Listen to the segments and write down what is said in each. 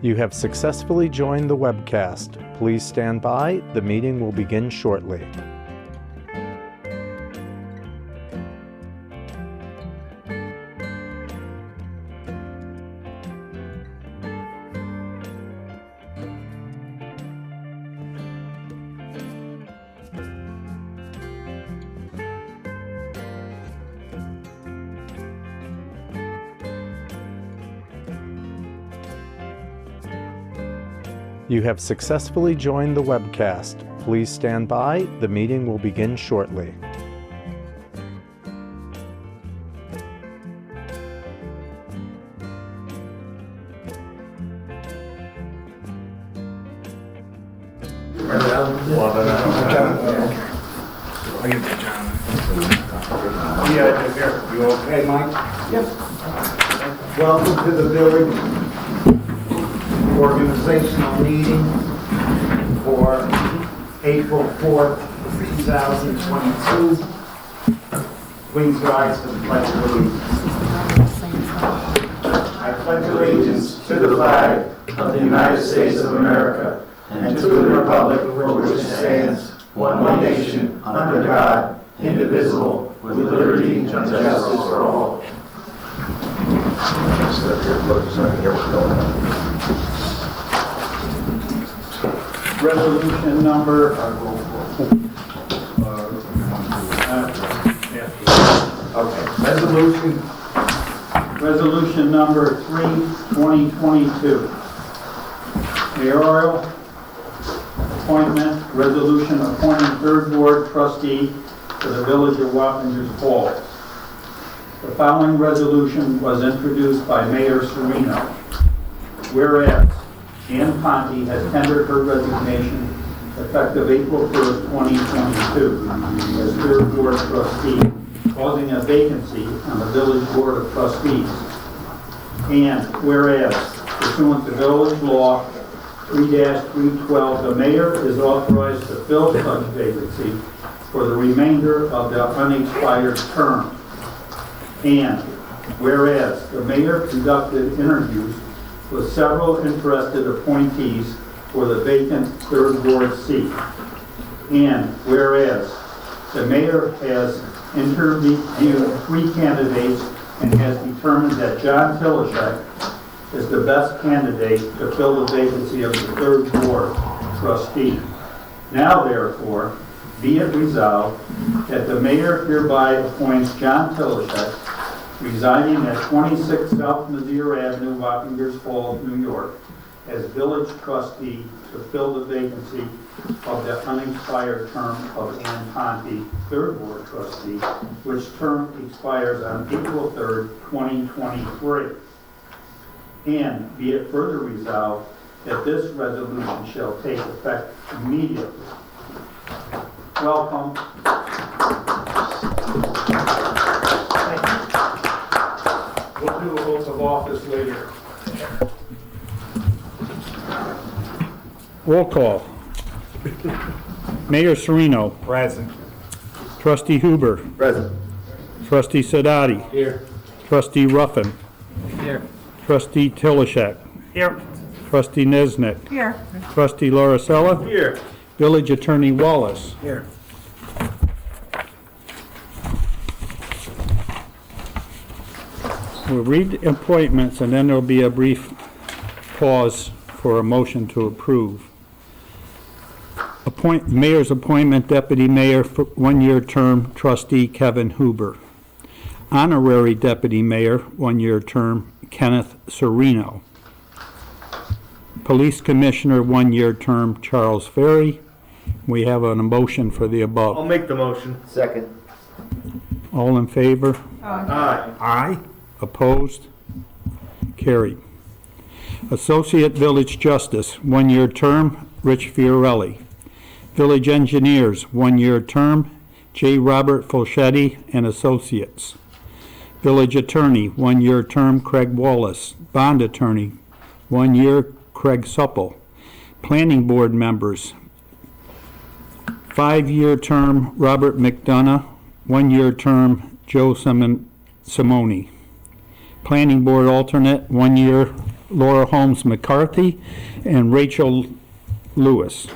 You have successfully joined the webcast. Please stand by. The meeting will begin shortly. You have successfully joined the webcast. Please stand by. The meeting will begin shortly. You okay, Mike? Yes. Welcome to the village organizational meeting for April 4th, 2022. Please rise for the Pledge of Allegiance. I pledge allegiance to the flag of the United States of America and to the republic for which it stands, one nation, under God, indivisible, with liberty and justice for all. Resolution number Resolution number 3/2022. Mayoral appointment resolution appointing third ward trustee for the village of Wappingers Falls. The following resolution was introduced by Mayor Serino. Whereas Ann Ponte has tendered her resignation effective April 1st, 2022 as third ward trustee, causing a vacancy on the village board of trustees. And whereas pursuant to village law 3-312, the mayor is authorized to fill such vacancy for the remainder of the unexpired term. And whereas the mayor conducted interviews with several interested appointees for the vacant third ward seat. And whereas the mayor has interviewed 3 candidates and has determined that John Tilishek is the best candidate to fill the vacancy of the third ward trustee. Now therefore, be it resolved that the mayor hereby appoints John Tilishek, residing at 26 South Mizzier Avenue, Wappingers Falls, New York, as village trustee to fill the vacancy of the unexpired term of Ann Ponte, third ward trustee, which term expires on April 3rd, 2023. And be it further resolved that this resolution shall take effect immediately. Welcome. We'll do the oath of office later. Roll call. Mayor Serino. Present. Trustee Huber. Present. Trustee Sadati. Here. Trustee Ruffin. Here. Trustee Tilishek. Here. Trustee Nesnick. Here. Trustee Laricella. Here. Village Attorney Wallace. Here. We'll read the appointments and then there'll be a brief pause for a motion to approve. Mayor's appointment, Deputy Mayor for 1-year term, Trustee Kevin Huber. Honorary Deputy Mayor, 1-year term, Kenneth Serino. Police Commissioner, 1-year term, Charles Ferry. We have a motion for the above. I'll make the motion. Second. All in favor? Aye. Aye. Opposed? Carried. Associate Village Justice, 1-year term, Rich Fiorelli. Village Engineers, 1-year term, J. Robert Fulchetti and Associates. Village Attorney, 1-year term, Craig Wallace. Bond Attorney, 1 year, Craig Supple. Planning Board members, 5-year term, Robert McDonough. 1-year term, Joe Simone. Planning Board alternate, 1 year, Laura Holmes McCarthy and Rachel Lewis.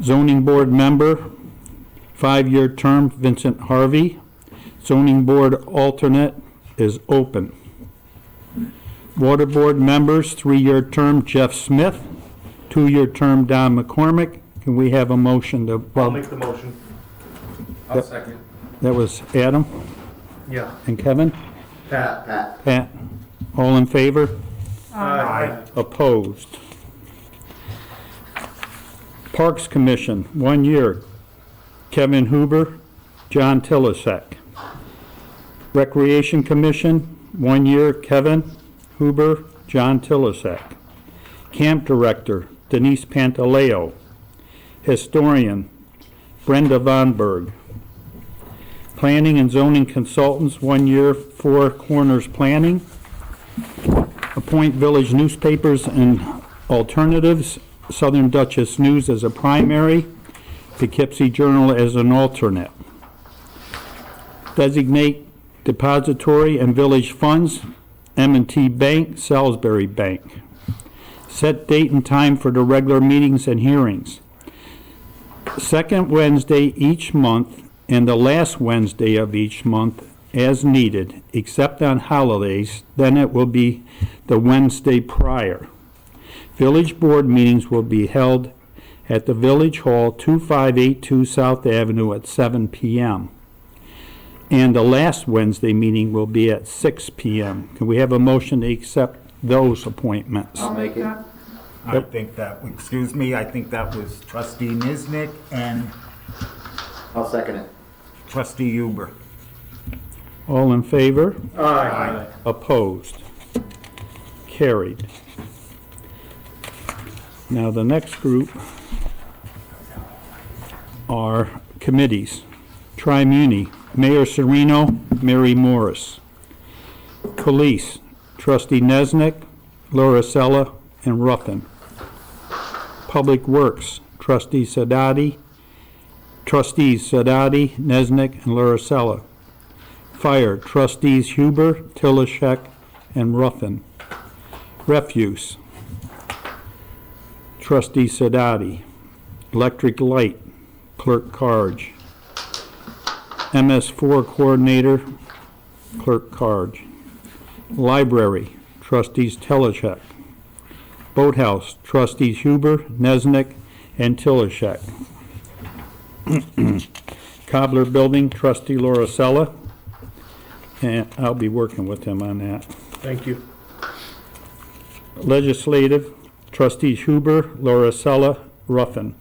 Zoning Board member, 5-year term, Vincent Harvey. Zoning Board alternate is open. Water Board members, 3-year term, Jeff Smith. 2-year term, Don McCormick. Can we have a motion to? I'll make the motion. I'll second. That was Adam Yeah. and Kevin? Pat. Pat. All in favor? Aye. Opposed? Parks Commission, 1 year, Kevin Huber, John Tilisek. Recreation Commission, 1 year, Kevin Huber, John Tilisek. Camp Director, Denise Pantaleo. Historian, Brenda Von Berg. Planning and Zoning Consultants, 1 year, Four Corners Planning. Appoint Village Newspapers and Alternatives, Southern Dutchess News as a primary, Poughkeepsie Journal as an alternate. Designate depository and village funds, M&T Bank, Salisbury Bank. Set date and time for the regular meetings and hearings. Second Wednesday each month and the last Wednesday of each month as needed, except on holidays, then it will be the Wednesday prior. Village Board meetings will be held at the Village Hall, 2582 South Avenue at 7 p.m. And the last Wednesday meeting will be at 6 p.m. Can we have a motion to accept those appointments? I'll make it. I think that was trustee Niznik and I'll second it. trustee Huber. All in favor? Aye. Opposed? Carried. Now, the next group are committees. Tri-Muni, Mayor Sereno, Mary Morris. Police, Trustee Nesnick, Laura Sella, and Ruffin. Public Works, Trustees Sadati, Nesnick, and Laura Sella. Fire, Trustees Huber, Tilishek, and Ruffin. Refuse, Trustee Sadati. Electric Light, Clerk Carge. MS4 Coordinator, Clerk Carge. Library, Trustees Telishek. Boathouse, Trustees Huber, Nesnick, and Tilishek. Cobbler Building, Trustee Laura Sella, and I'll be working with him on that. Thank you. Legislative, Trustees Huber, Laura Sella, Ruffin.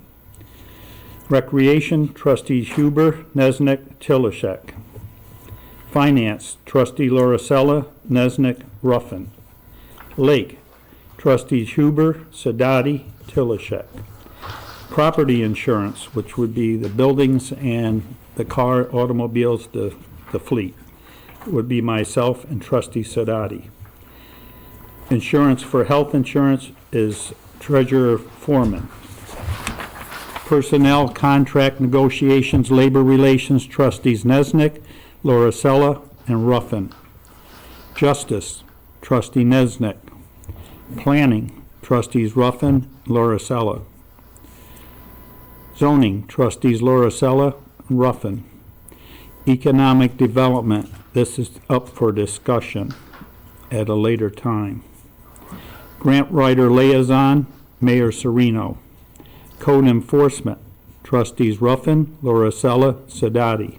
Recreation, Trustees Huber, Nesnick, Tilishek. Finance, Trustee Laura Sella, Nesnick, Ruffin. Lake, Trustees Huber, Sadati, Tilishek. Property insurance, which would be the buildings and the automobiles, the fleet, would be myself and Trustee Sadati. Insurance for health insurance is Treasurer Foreman. Personnel, contract negotiations, labor relations, Trustees Nesnick, Laura Sella, and Ruffin. Justice, Trustee Nesnick. Planning, Trustees Ruffin, Laura Sella. Zoning, Trustees Laura Sella, and Ruffin. Economic Development, this is up for discussion at a later time. Grant Writer Liaison, Mayor Sereno. Code Enforcement, Trustees Ruffin, Laura Sella, Sadati.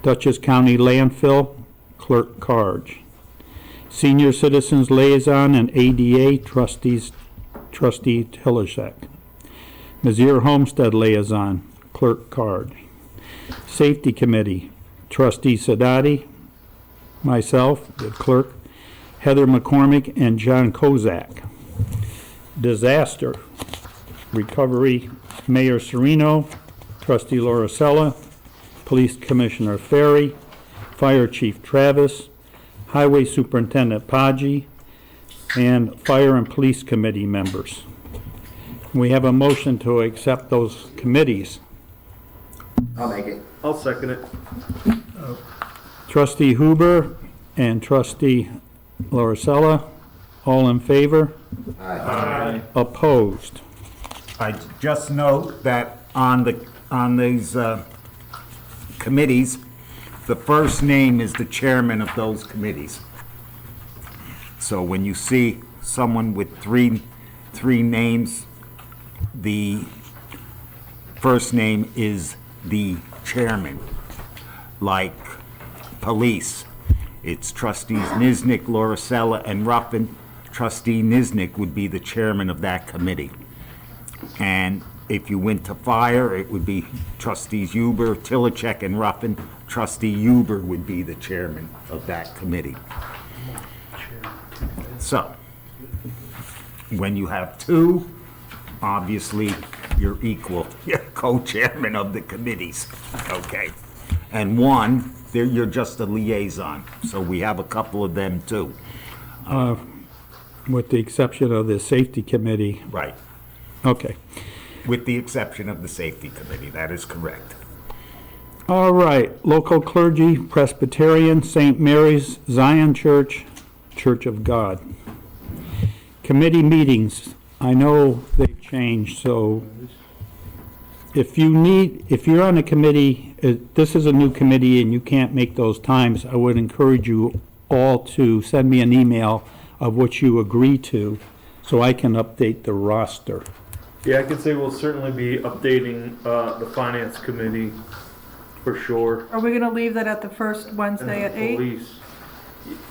Dutchess County Landfill, Clerk Carge. Senior Citizens Liaison and ADA, Trustee Tilishek. Mizzier Homestead Liaison, Clerk Carge. Safety Committee, Trustee Sadati, myself, the clerk, Heather McCormick, and John Kozak. Disaster Recovery, Mayor Sereno, Trustee Laura Sella, Police Commissioner Ferry, Fire Chief Travis, Highway Superintendent Paggi, and Fire and Police Committee members. We have a motion to accept those committees. I'll make it. I'll second it. Trustee Huber and Trustee Laura Sella, All in favor? Aye. Opposed? I just note that on these committees, the first name is the chairman of those committees. So when you see someone with three names, the first name is the chairman. Like police, it's trustees Niznik, Lauricella, and Ruffin. Trustee Niznik would be the chairman of that committee. And if you went to fire, it would be trustees Huber, Tilichek, and Ruffin. Trustee Huber would be the chairman of that committee. So, when you have two, obviously, you're equal. You're co-chairman of the committees, okay? And one, you're just a liaison, so we have a couple of them too. With the exception of the safety committee. Right. Okay. With the exception of the safety committee, that is correct. All right, local clergy, Presbyterian, St. Mary's, Zion Church, Church of God. Committee meetings, I know they've changed, so if you're on a committee, this is a new committee and you can't make those times, I would encourage you all to send me an email of what you agree to, so I can update the roster. Yeah, I could say we'll certainly be updating the finance committee for sure. Are we gonna leave that at the first And Wednesday at the 8? police.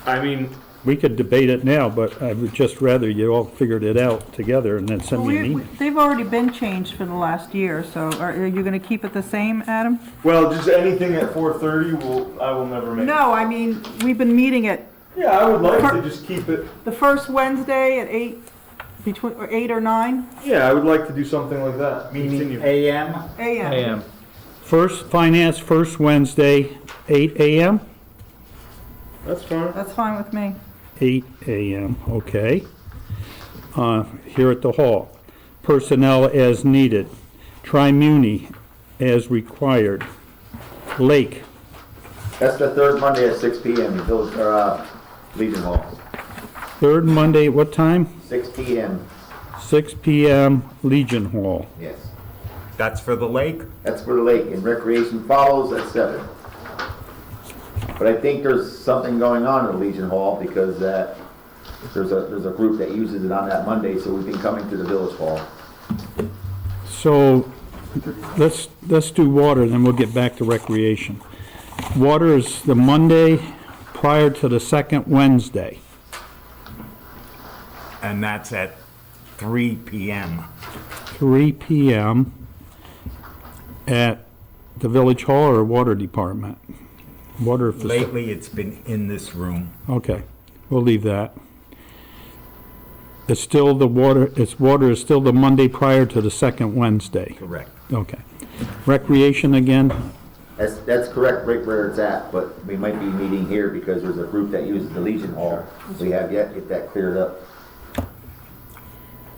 I mean, We could debate it now, but I would just rather you all figured it out together and then send me an email. They've already been changed for the last year, so are you gonna keep it the same, Adam? well, just anything at 4:30 I will never make. No, I mean, we've been meeting it Yeah, I would like to just keep it. the first Wednesday at 8, between, or 8 or 9 Yeah, I would like to do something like that. Meaning Continue. AM? a.m. First, finance, first Wednesday, 8 a.m.? That's fine. That's fine with me. 8 a.m., okay. Here at the hall. Personnel as needed. Tri-Muni as required. Lake, That's the third Monday at 6 p.m. in Village, Legion Hall. third Monday, what time? 6 p.m. 6 p.m., Legion Hall. Yes. That's for the lake? That's for the lake, and recreation follows at 7. But I think there's something going on in the Legion Hall because there's a group that uses it on that Monday, so we've been coming to the Village Hall. So, let's do water, then we'll get back to recreation. Water is the Monday prior to the second Wednesday. And that's at 3 p.m. 3 p.m. at the Village Hall or Water Department? Water facility. Lately, it's been in this room. Okay, we'll leave that. It's still the water is still the Monday prior to the second Wednesday. Correct. Okay. Recreation again, That's correct, right where it's at, but we might be meeting here because there's a group that uses the Legion Hall. We have yet to get that cleared up.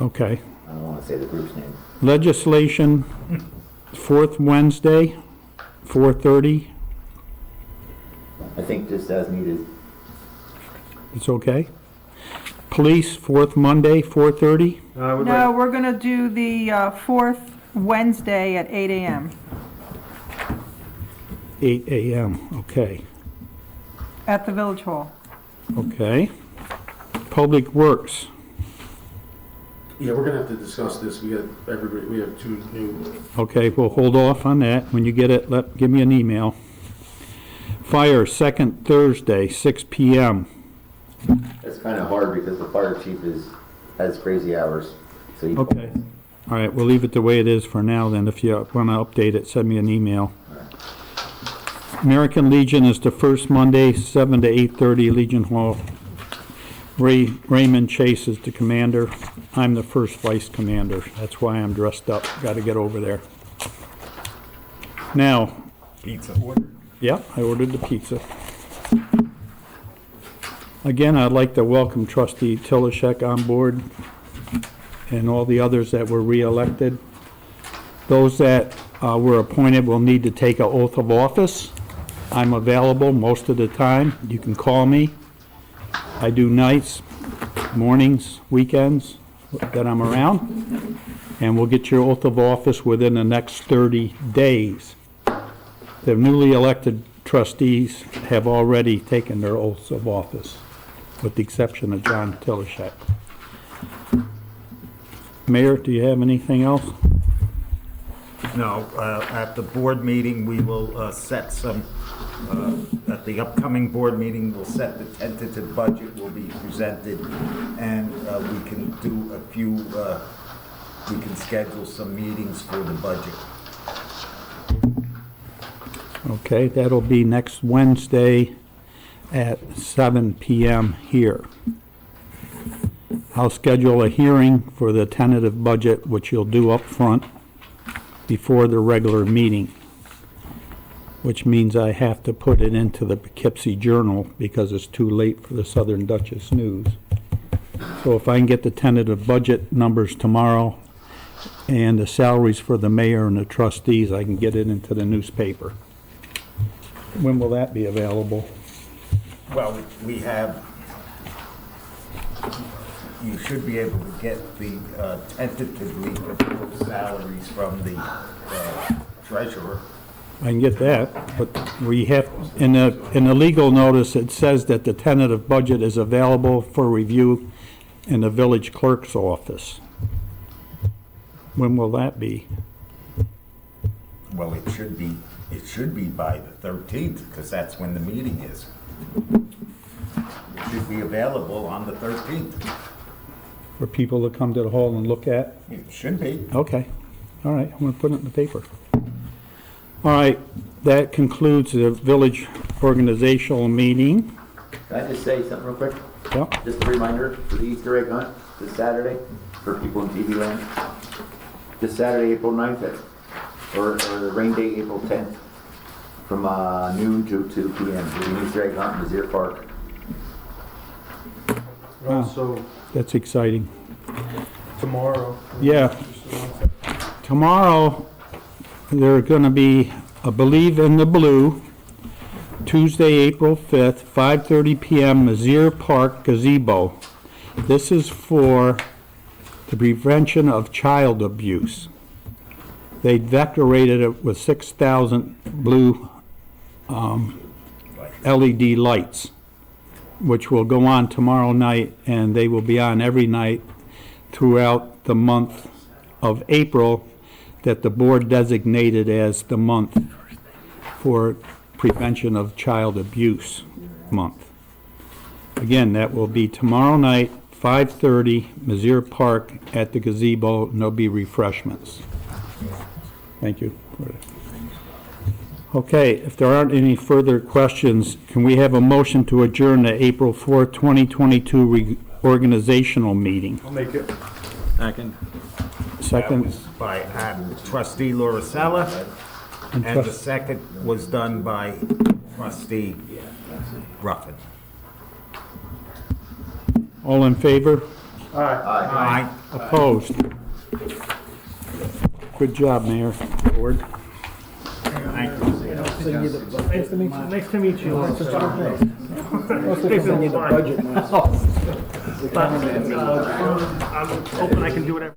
okay. I don't want to say the group's name. Legislation, fourth Wednesday, 4:30, I think just as needed. it's okay. Police, fourth Monday, 4:30, I would No, like, we're gonna do the fourth Wednesday at 8 a.m. 8 a.m., okay, at the Village Hall. okay. Public Works, Yeah, we're gonna have to discuss this. We have two new. okay, we'll hold off on that. When you get it, give me an email. Fire, second Thursday, 6 p.m. It's kind of hard because the fire chief has crazy hours. So he Okay. All right, we'll leave it the way it is for now then. If you want to update it, send me an email. American Legion is the first Monday, 7 to 8:30, Legion Hall. Raymond Chase is the commander. I'm the first vice commander. That's why I'm dressed up. Got to get over there. Now, Pizza order. yeah, I ordered the pizza. Again, I'd like to welcome Trustee Tilichek on board and all the others that were re-elected. Those that were appointed will need to take an oath of office. I'm available most of the time. You can call me. I do nights. mornings, weekends that I'm around, and we'll get your oath of office within the next 30 days. The newly elected trustees have already taken their oaths of office, with the exception of John Tillishek. Mayor, do you have anything else? No, at the board meeting, we will set some, at the upcoming board meeting, we'll set the tentative budget will be presented, and we can do a few, we can schedule some meetings for the budget. Okay, that'll be next Wednesday at 7 p.m. here. I'll schedule a hearing for the tentative budget, which you'll do up front before the regular meeting, which means I have to put it into the Poughkeepsie Journal because it's too late for the Southern Dutchess News. So if I can get the tentative budget numbers tomorrow and the salaries for the mayor and the trustees, I can get it into the newspaper. When will that be available? Well, we have, you should be able to get the tentatively approved salaries from the treasurer. I can get that, but we have, in the legal notice, it says that the tentative budget is available for review in the village clerk's office. When will that be? Well, it should be by the 13th, because that's when the meeting is. It should be available on the 13th. For people to come to the hall and look at? It should be. Okay, all right, I'm gonna put it in the paper. All right, that concludes the village organizational meeting. Can I just say something real quick? Yep. Just a reminder for the Easter egg hunt this Saturday for people in TV land. This Saturday, April 9th, or the rain day, April 10th, from noon to 2 p.m. There's an Easter egg hunt in Vizier Park. Also, That's exciting. tomorrow. Yeah. Tomorrow, they're gonna be a Believe in the Blue, Tuesday, April 5th, 5:30 p.m., Vizier Park gazebo. This is for the prevention of child abuse. They decorated it with 6,000 blue LED lights, which will go on tomorrow night, and they will be on every night throughout the month of April that the board designated as the month for prevention of child abuse month. Again, that will be tomorrow night, 5:30, Vizier Park at the gazebo, and there'll be refreshments. Thank you. Okay, if there aren't any further questions, can we have a motion to adjourn the April 4th, 2022 organizational meeting? I'll make it. That Second, was by trustee Lauricella, and and the trust- second was done by trustee Ruffin. all in favor? Aye. Opposed? Good job, Mayor. Board. Thank you. Nice to meet you. Nice to meet you. I'm hoping I can do whatever.